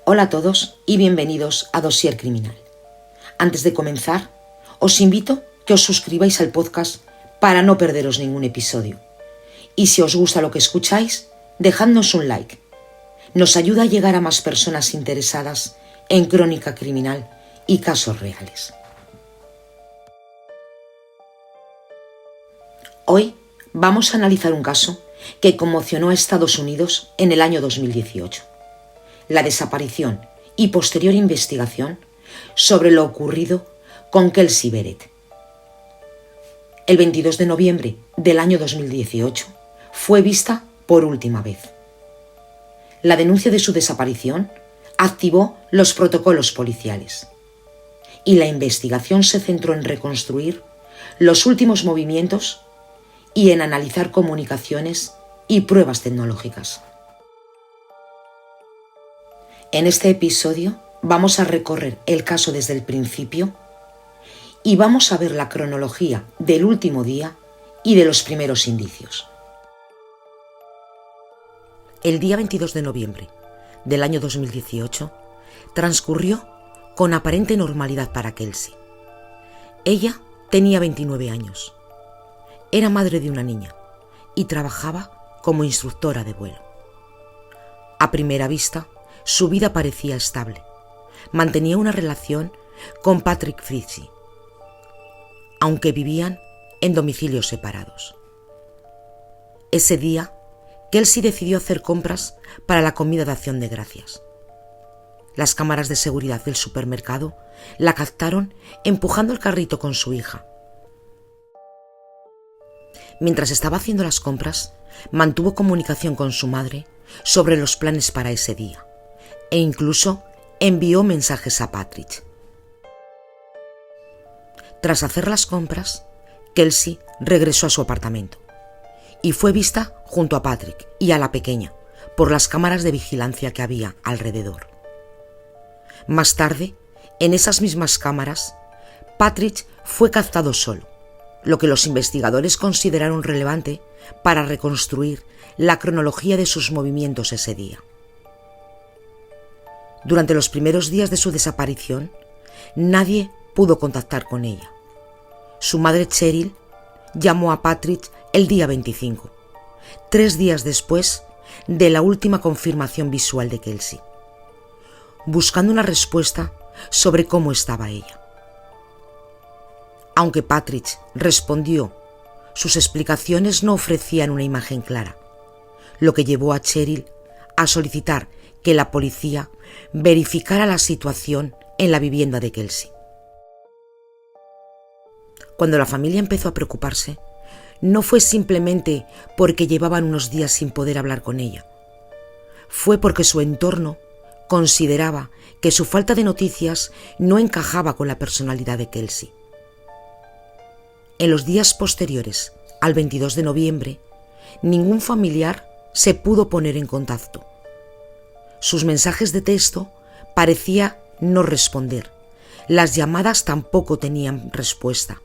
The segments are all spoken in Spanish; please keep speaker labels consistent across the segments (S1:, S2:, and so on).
S1: Hola a todos y bienvenidos a Dossier Criminal. Antes de comenzar, os invito a que os suscribáis al podcast para no perderos ningún episodio. Y si os gusta lo que escucháis, dejadnos un like. Nos ayuda a llegar a más personas interesadas en crónica criminal y casos reales. Hoy vamos a analizar un caso que conmocionó a Estados Unidos en el año 2018. La desaparición y posterior investigación sobre lo ocurrido con Kelsey Berrett. El 22 de noviembre del año 2018 fue vista por última vez. La denuncia de su desaparición activó los protocolos policiales y la investigación se centró en reconstruir los últimos movimientos y en analizar comunicaciones y pruebas tecnológicas. En este episodio vamos a recorrer el caso desde el principio y vamos a ver la cronología del último día y de los primeros indicios. El día 22 de noviembre del año 2018 transcurrió con aparente normalidad para Kelsey. Ella tenía 29 años, era madre de una niña y trabajaba como instructora de vuelo. A primera vista, su vida parecía estable. Mantenía una relación con Patrick Fritchie, aunque vivían en domicilios separados. Ese día, Kelsey decidió hacer compras para la comida de Acción de Gracias. Las cámaras de seguridad del supermercado la captaron empujando el carrito con su hija. Mientras estaba haciendo las compras, mantuvo comunicación con su madre sobre los planes para ese día e incluso envió mensajes a Patrick. Tras hacer las compras, Kelsey regresó a su apartamento y fue vista junto a Patrick y a la pequeña por las cámaras de vigilancia que había alrededor. Más tarde, en esas mismas cámaras, Patrick fue captado solo, lo que los investigadores consideraron relevante para reconstruir la cronología de sus movimientos ese día. Durante los primeros días de su desaparición, nadie pudo contactar con ella. Su madre Cheryl llamó a Patrick el día 25, 3 días después de la última confirmación visual de Kelsey, buscando una respuesta sobre cómo estaba ella. Aunque Patrick respondió, sus explicaciones no ofrecían una imagen clara, lo que llevó a Cheryl a solicitar que la policía verificara la situación en la vivienda de Kelsey. Cuando la familia empezó a preocuparse, no fue simplemente porque llevaban unos días sin poder hablar con ella. Fue porque su entorno consideraba que su falta de noticias no encajaba con la personalidad de Kelsey. En los días posteriores al 22 de noviembre, ningún familiar se pudo poner en contacto. Sus mensajes de texto parecía no responder, las llamadas tampoco tenían respuesta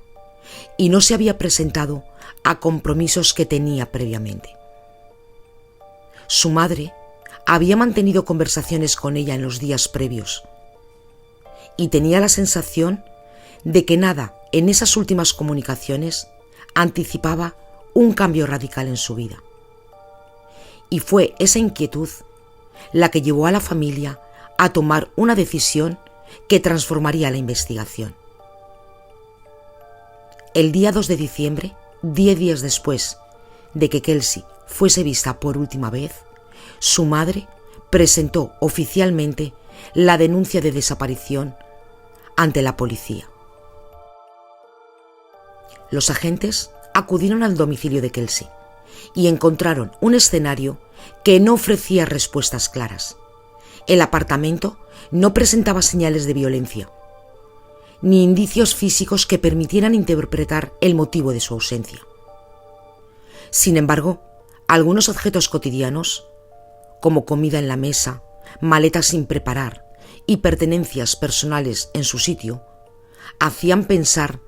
S1: y no se había presentado a compromisos que tenía previamente. Su madre había mantenido conversaciones con ella en los días previos y tenía la sensación de que nada en esas últimas comunicaciones anticipaba un cambio radical en su vida. Y fue esa inquietud la que llevó a la familia a tomar una decisión que transformaría la investigación. El día 2 de diciembre, 10 días después de que Kelsey fuese vista por última vez, su madre presentó oficialmente la denuncia de desaparición ante la policía. Los agentes acudieron al domicilio de Kelsey y encontraron un escenario que no ofrecía respuestas claras. El apartamento no presentaba señales de violencia, ni indicios físicos que permitieran interpretar el motivo de su ausencia. Sin embargo, algunos objetos cotidianos, como comida en la mesa, maletas sin preparar y pertenencias personales en su sitio, hacían pensar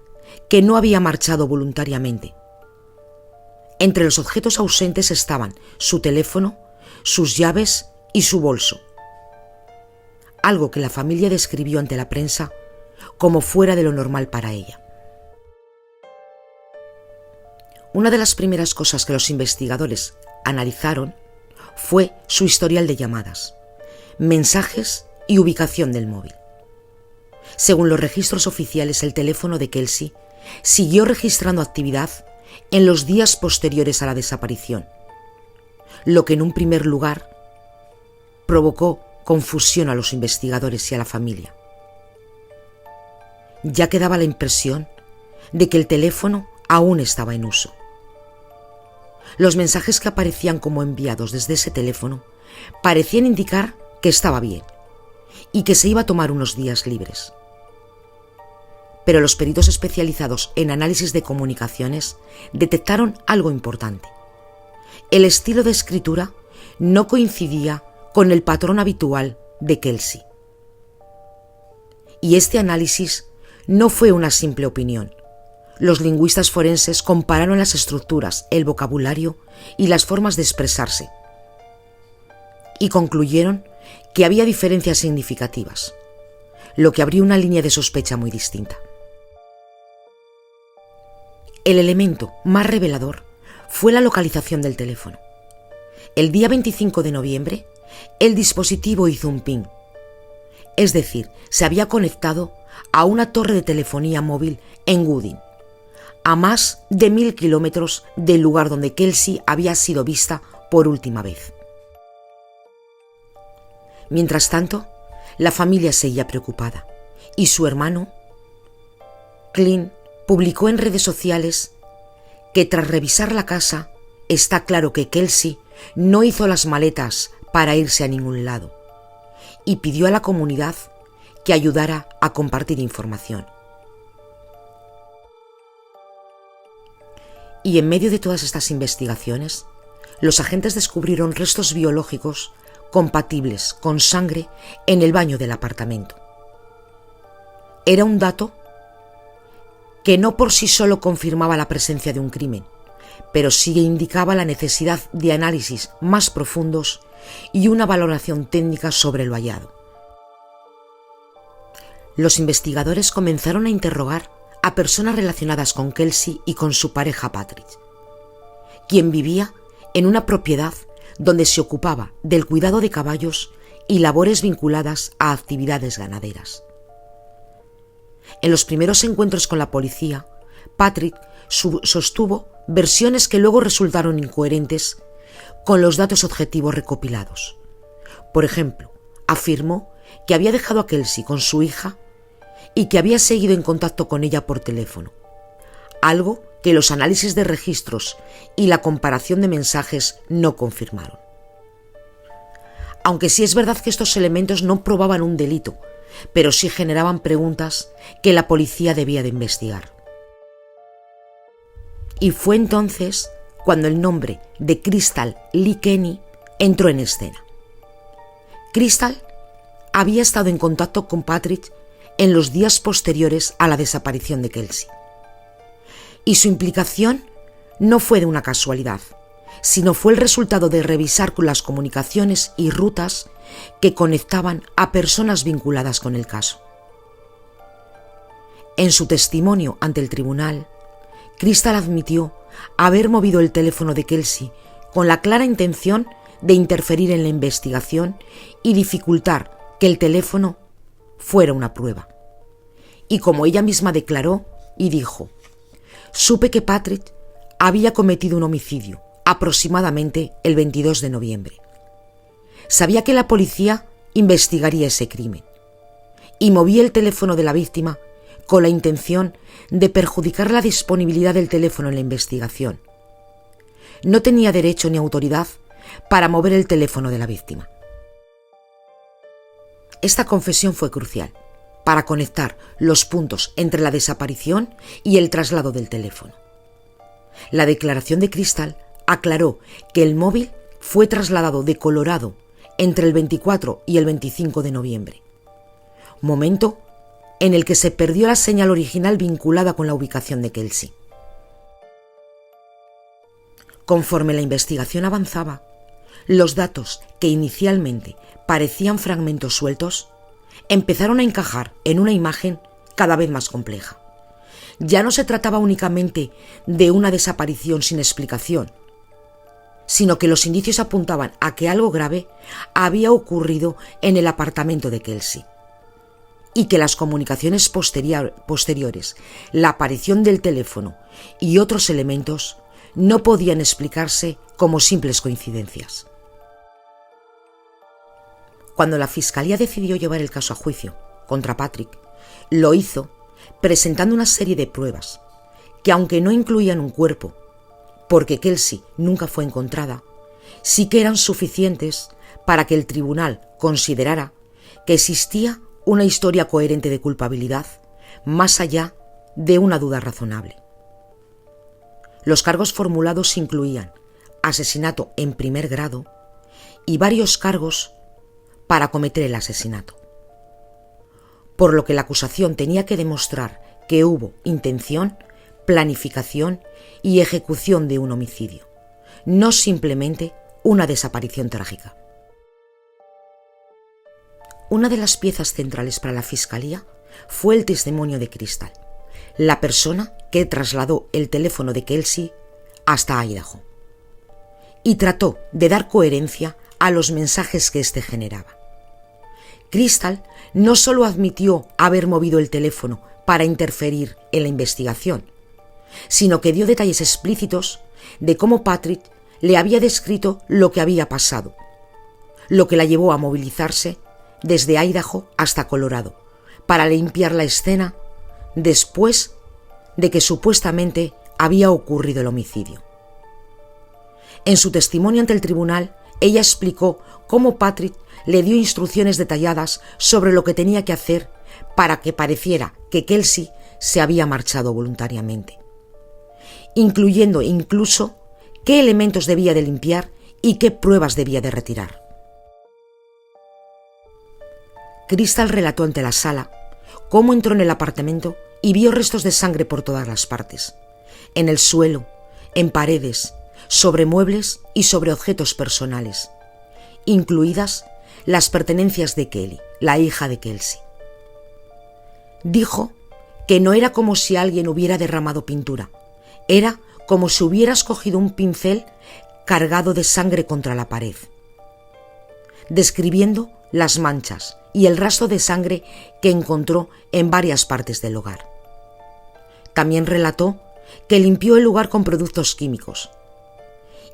S1: que no había marchado voluntariamente. Entre los objetos ausentes estaban su teléfono, sus llaves y su bolso. algo que la familia describió ante la prensa como fuera de lo normal para ella. Una de las primeras cosas que los investigadores analizaron fue su historial de llamadas, mensajes y ubicación del móvil. Según los registros oficiales, el teléfono de Kelsey siguió registrando actividad en los días posteriores a la desaparición, lo que en un primer lugar provocó confusión a los investigadores y a la familia, ya que daba la impresión de que el teléfono aún estaba en uso. Los mensajes que aparecían como enviados desde ese teléfono parecían indicar que estaba bien y que se iba a tomar unos días libres. Pero los peritos especializados en análisis de comunicaciones detectaron algo importante. El estilo de escritura no coincidía con el patrón habitual de Kelsey. Y este análisis no fue una simple opinión. Los lingüistas forenses compararon las estructuras, el vocabulario y las formas de expresarse y concluyeron que había diferencias significativas, lo que abrió una línea de sospecha muy distinta. El elemento más revelador fue la localización del teléfono. El día 25 de noviembre, el dispositivo hizo un ping, es decir, se había conectado a una torre de telefonía móvil en Wooding, a más de 1000 kilómetros del lugar donde Kelsey había sido vista por última vez. Mientras tanto, la familia seguía preocupada y su hermano, Clint, publicó en redes sociales que tras revisar la casa está claro que Kelsey no hizo las maletas para irse a ningún lado y pidió a la comunidad que ayudara a compartir información. Y en medio de todas estas investigaciones, los agentes descubrieron restos biológicos compatibles con sangre en el baño del apartamento. Era un dato que no por sí solo confirmaba la presencia de un crimen, pero sí indicaba la necesidad de análisis más profundos y una valoración técnica sobre lo hallado. Los investigadores comenzaron a interrogar a personas relacionadas con Kelsey y con su pareja Patrick, quien vivía en una propiedad donde se ocupaba del cuidado de caballos y labores vinculadas a actividades ganaderas. En los primeros encuentros con la policía, Patrick sostuvo versiones que luego resultaron incoherentes con los datos objetivos recopilados. Por ejemplo, afirmó que había dejado a Kelsey con su hija y que había seguido en contacto con ella por teléfono, algo que los análisis de registros y la comparación de mensajes no confirmaron. Aunque sí es verdad que estos elementos no probaban un delito, pero sí generaban preguntas que la policía debía de investigar. Y fue entonces cuando el nombre de Crystal Lee Kenny entró en escena. Crystal había estado en contacto con Patrick en los días posteriores a la desaparición de Kelsey. Y su implicación no fue de una casualidad, sino fue el resultado de revisar las comunicaciones y rutas que conectaban a personas vinculadas con el caso. En su testimonio ante el tribunal, Crystal admitió haber movido el teléfono de Kelsey con la clara intención de interferir en la investigación y dificultar que el teléfono fuera una prueba. Y como ella misma declaró y dijo, supe que Patrick había cometido un homicidio aproximadamente el 22 de noviembre. Sabía que la policía investigaría ese crimen y moví el teléfono de la víctima con la intención de perjudicar la disponibilidad del teléfono en la investigación. No tenía derecho ni autoridad para mover el teléfono de la víctima. Esta confesión fue crucial para conectar los puntos entre la desaparición y el traslado del teléfono. La declaración de Crystal aclaró que el móvil fue trasladado de Colorado entre el 24 y el 25 de noviembre, momento en el que se perdió la señal original vinculada con la ubicación de Kelsey. Conforme la investigación avanzaba, los datos que inicialmente parecían fragmentos sueltos empezaron a encajar en una imagen cada vez más compleja. Ya no se trataba únicamente de una desaparición sin explicación, sino que los indicios apuntaban a que algo grave había ocurrido en el apartamento de Kelsey y que las comunicaciones posteriores, la aparición del teléfono y otros elementos no podían explicarse como simples coincidencias. Cuando la Fiscalía decidió llevar el caso a juicio contra Patrick, lo hizo presentando una serie de pruebas que, aunque no incluían un cuerpo, porque Kelsey nunca fue encontrada, sí que eran suficientes para que el tribunal considerara que existía una historia coherente de culpabilidad más allá de una duda razonable. Los cargos formulados incluían asesinato en primer grado y varios cargos para cometer el asesinato, por lo que la acusación tenía que demostrar que hubo intención, planificación y ejecución de un homicidio, no simplemente una desaparición trágica. Una de las piezas centrales para la Fiscalía fue el testimonio de Crystal, la persona que trasladó el teléfono de Kelsey hasta Idaho, y trató de dar coherencia a los mensajes que éste generaba. Crystal no solo admitió haber movido el teléfono para interferir en la investigación, sino que dio detalles explícitos de cómo Patrick le había descrito lo que había pasado, lo que la llevó a movilizarse desde Idaho hasta Colorado para limpiar la escena después de que supuestamente había ocurrido el homicidio. En su testimonio ante el tribunal, ella explicó cómo Patrick le dio instrucciones detalladas sobre lo que tenía que hacer para que pareciera que Kelsey se había marchado voluntariamente, incluyendo incluso qué elementos debía de limpiar y qué pruebas debía de retirar. Crystal relató ante la sala cómo entró en el apartamento y vio restos de sangre por todas las partes, en el suelo, en paredes, sobre muebles y sobre objetos personales, incluidas las pertenencias de Kelly, la hija de Kelsey. Dijo que no era como si alguien hubiera derramado pintura, era como si hubieras cogido un pincel cargado de sangre contra la pared, describiendo las manchas y el rastro de sangre que encontró en varias partes del hogar. También relató que limpió el lugar con productos químicos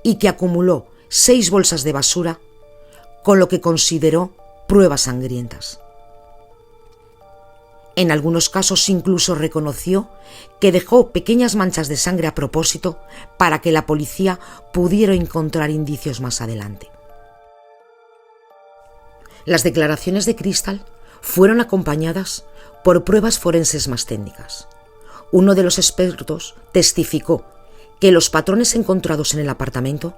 S1: y que acumuló 6 bolsas de basura, con lo que consideró pruebas sangrientas. En algunos casos incluso reconoció que dejó pequeñas manchas de sangre a propósito para que la policía pudiera encontrar indicios más adelante. Las declaraciones de Crystal fueron acompañadas por pruebas forenses más técnicas. Uno de los expertos testificó que los patrones encontrados en el apartamento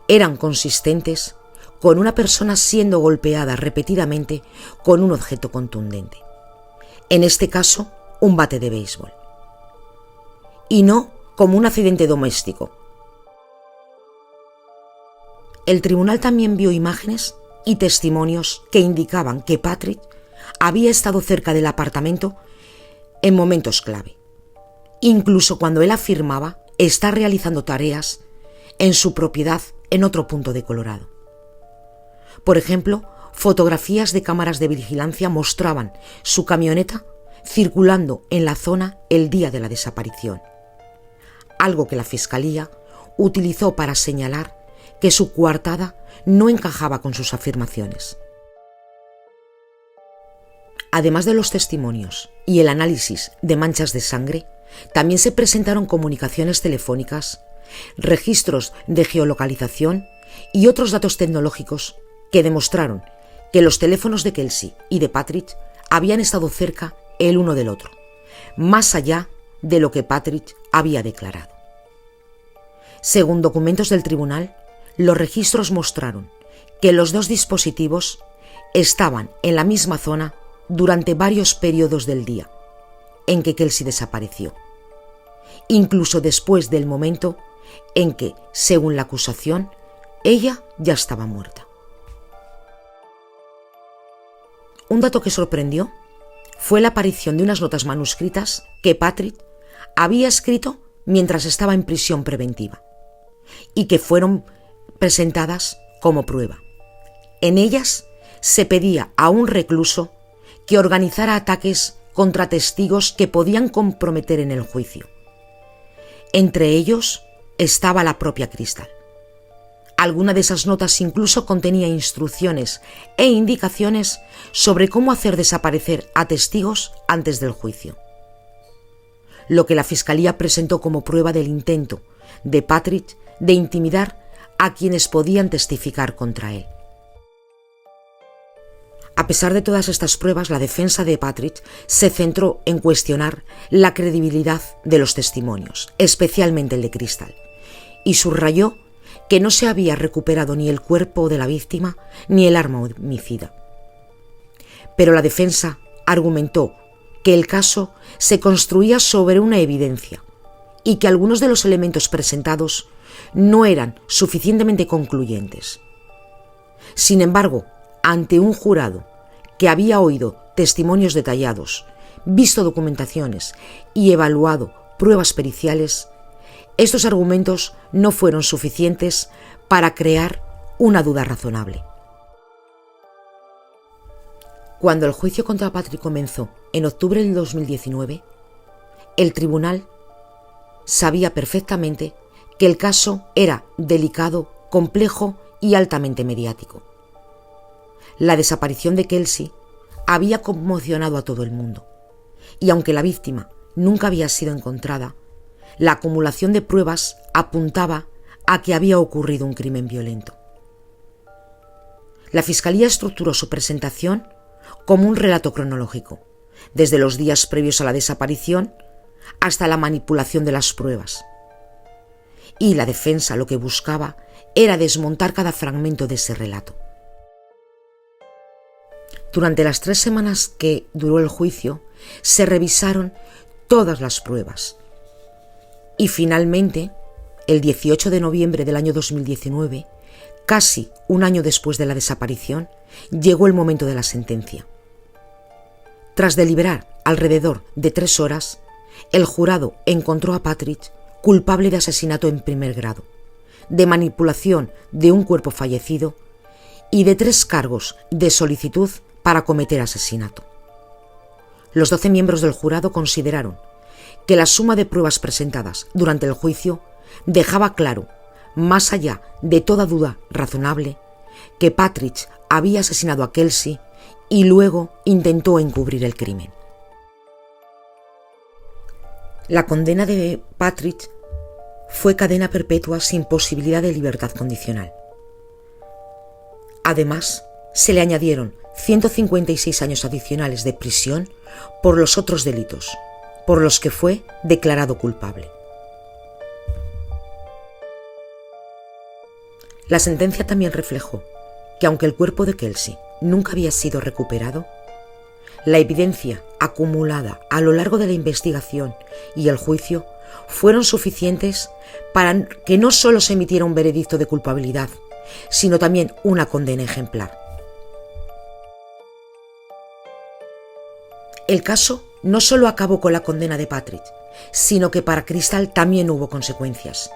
S1: eran consistentes con una persona siendo golpeada repetidamente con un objeto contundente, en este caso un bate de béisbol, y no como un accidente doméstico. El tribunal también vio imágenes y testimonios que indicaban que Patrick había estado cerca del apartamento en momentos clave, incluso cuando él afirmaba estar realizando tareas en su propiedad en otro punto de Colorado. Por ejemplo, fotografías de cámaras de vigilancia mostraban su camioneta circulando en la zona el día de la desaparición, algo que la Fiscalía utilizó para señalar que su coartada no encajaba con sus afirmaciones. Además de los testimonios y el análisis de manchas de sangre, también se presentaron comunicaciones telefónicas, registros de geolocalización y otros datos tecnológicos que demostraron que los teléfonos de Kelsey y de Patrick habían estado cerca el uno del otro, más allá de lo que Patrick había declarado. Según documentos del tribunal, los registros mostraron que los dos dispositivos estaban en la misma zona durante varios periodos del día en que Kelsey desapareció, incluso después del momento en que, según la acusación, ella ya estaba muerta. Un dato que sorprendió fue la aparición de unas notas manuscritas que Patrick había escrito mientras estaba en prisión preventiva y que fueron presentadas como prueba. En ellas se pedía a un recluso que organizara ataques contra testigos que podían comprometer en el juicio. Entre ellos estaba la propia Crystal. Alguna de esas notas incluso contenía instrucciones e indicaciones sobre cómo hacer desaparecer a testigos antes del juicio, lo que la Fiscalía presentó como prueba del intento de Patrick de intimidar a quienes podían testificar contra él. A pesar de todas estas pruebas, la defensa de Patrick se centró en cuestionar la credibilidad de los testimonios, especialmente el de Crystal, y subrayó que no se había recuperado ni el cuerpo de la víctima ni el arma homicida. Pero la defensa argumentó que el caso se construía sobre una evidencia y que algunos de los elementos presentados no eran suficientemente concluyentes. Sin embargo, ante un jurado que había oído testimonios detallados, visto documentaciones y evaluado pruebas periciales, estos argumentos no fueron suficientes para crear una duda razonable. Cuando el juicio contra Patrick comenzó en octubre del 2019, el tribunal sabía perfectamente que el caso era delicado, complejo y altamente mediático. La desaparición de Kelsey había conmocionado a todo el mundo, y aunque la víctima nunca había sido encontrada, la acumulación de pruebas apuntaba a que había ocurrido un crimen violento. La Fiscalía estructuró su presentación como un relato cronológico, desde los días previos a la desaparición hasta la manipulación de las pruebas. Y la defensa lo que buscaba era desmontar cada fragmento de ese relato. Durante las 3 semanas que duró el juicio, se revisaron todas las pruebas. Y finalmente, el 18 de noviembre del año 2019, casi un año después de la desaparición, llegó el momento de la sentencia. Tras deliberar alrededor de 3 horas, el jurado encontró a Patrick culpable de asesinato en primer grado, de manipulación de un cuerpo fallecido y de 3 cargos de solicitud para cometer asesinato. Los 12 miembros del jurado consideraron que la suma de pruebas presentadas durante el juicio dejaba claro, más allá de toda duda razonable, que Patrick había asesinado a Kelsey y luego intentó encubrir el crimen. La condena de Patrick fue cadena perpetua sin posibilidad de libertad condicional. Además, se le añadieron 156 años adicionales de prisión por los otros delitos, por los que fue declarado culpable. La sentencia también reflejó que aunque el cuerpo de Kelsey nunca había sido recuperado, la evidencia acumulada a lo largo de la investigación y el juicio fueron suficientes para que no solo se emitiera un veredicto de culpabilidad, sino también una condena ejemplar. El caso no solo acabó con la condena de Patrick, sino que para Crystal también hubo consecuencias.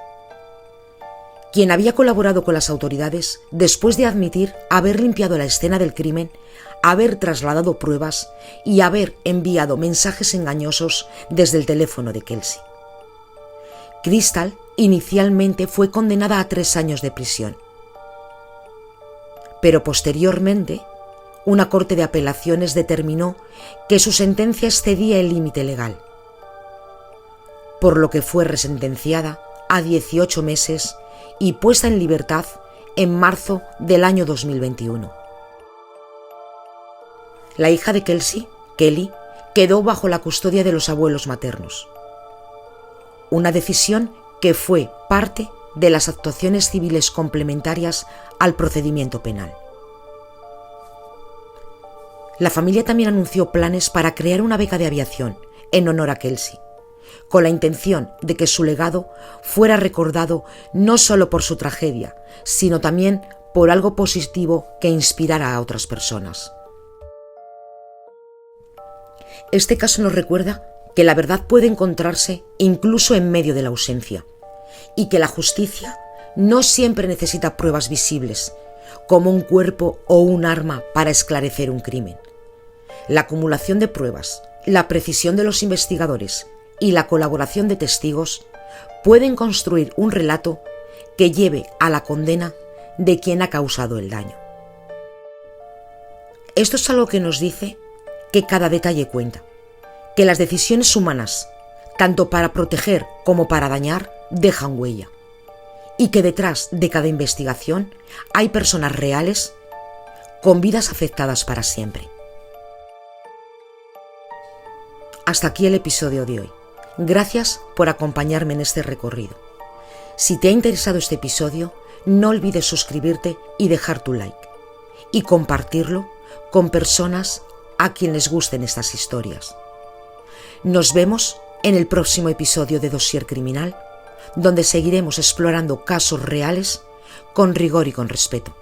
S1: Quien había colaborado con las autoridades, después de admitir haber limpiado la escena del crimen, haber trasladado pruebas y haber enviado mensajes engañosos desde el teléfono de Kelsey. Crystal inicialmente fue condenada a 3 años de prisión, pero posteriormente una corte de apelaciones determinó que su sentencia excedía el límite legal, por lo que fue resentenciada a 18 meses y puesta en libertad en marzo del año 2021. La hija de Kelsey, Kelly, quedó bajo la custodia de los abuelos maternos, una decisión que fue parte de las actuaciones civiles complementarias al procedimiento penal. La familia también anunció planes para crear una beca de aviación en honor a Kelsey, con la intención de que su legado fuera recordado no solo por su tragedia, sino también por algo positivo que inspirara a otras personas. Este caso nos recuerda que la verdad puede encontrarse incluso en medio de la ausencia y que la justicia no siempre necesita pruebas visibles, como un cuerpo o un arma para esclarecer un crimen. La acumulación de pruebas, la precisión de los investigadores y la colaboración de testigos pueden construir un relato que lleve a la condena de quien ha causado el daño. Esto es algo que nos dice que cada detalle cuenta, que las decisiones humanas, tanto para proteger como para dañar, dejan huella, y que detrás de cada investigación hay personas reales con vidas afectadas para siempre. Hasta aquí el episodio de hoy. Gracias por acompañarme en este recorrido. Si te ha interesado este episodio, no olvides suscribirte y dejar tu like, y compartirlo con personas a quien les gusten estas historias. Nos vemos en el próximo episodio de Dossier Criminal, donde seguiremos explorando casos reales con rigor y con respeto.